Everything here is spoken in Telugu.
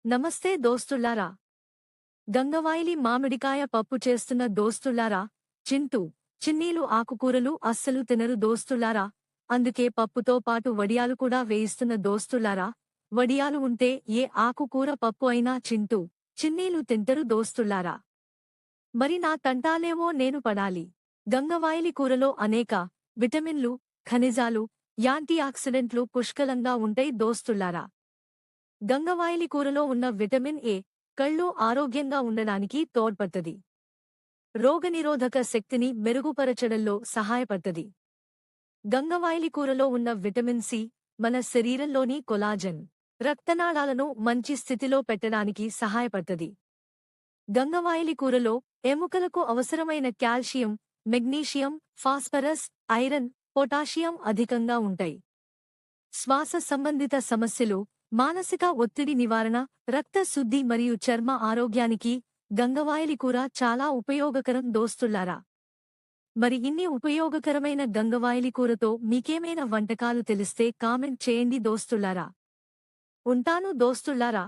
నమస్తే దోస్తుల్లారా. గంగవాయిలి మామిడికాయ పప్పు చేస్తున్న దోస్తుల్లారా. చింటూ, చిన్నీలు ఆకుకూరలు అస్సలు తినరు దోస్తుల్లారా. అందుకే పప్పుతో పాటు వడియాలు కూడా వేయిస్తున్న దోస్తుల్లారా. వడియాలు ఉంటే ఏ ఆకుకూర పప్పు అయినా చింటూ, చిన్నీలు తింటరు దోస్తుల్లారా. మరి నా తంటాలేమో నేను పడాలి. గంగవాయిలి కూరలో అనేక విటమిన్లు, ఖనిజాలు, యాంటీ ఆక్సిడెంట్లు పుష్కలంగా ఉంటాయి దోస్తుల్లారా. గంగవాయిలి కూరలో ఉన్న విటమిన్ ఏ కళ్ళు ఆరోగ్యంగా ఉండడానికి తోడ్పడుతుంది. రోగనిరోధక శక్తిని మెరుగుపరచడంలో సహాయపడుతుంది. గంగవాయిలి కూరలో ఉన్న విటమిన్ సి మన శరీరంలోని కొలాజన్, రక్తనాళాలను మంచి స్థితిలో పెట్టడానికి సహాయపడుతుంది. గంగవాయిలి కూరలో ఎముకలకు అవసరమైన calcium, magnesium, phosphorus, iron, potassium అధికంగా ఉంటాయి. శ్వాస సంబంధిత సమస్యలు, మానసిక ఒత్తిడి నివారణ, రక్త శుద్ధి మరియు చర్మ ఆరోగ్యానికి గంగవాయిలి కూర చాలా ఉపయోగకరం దోస్తుల్లారా. మరి ఇన్ని ఉపయోగకరమైన గంగవాయిలి కూరతో మీకేమైనా వంటకాలు తెలిస్తే కామెంట్ చేయండి దోస్తుల్లారా. ఉంటాను దోస్తుల్లారా.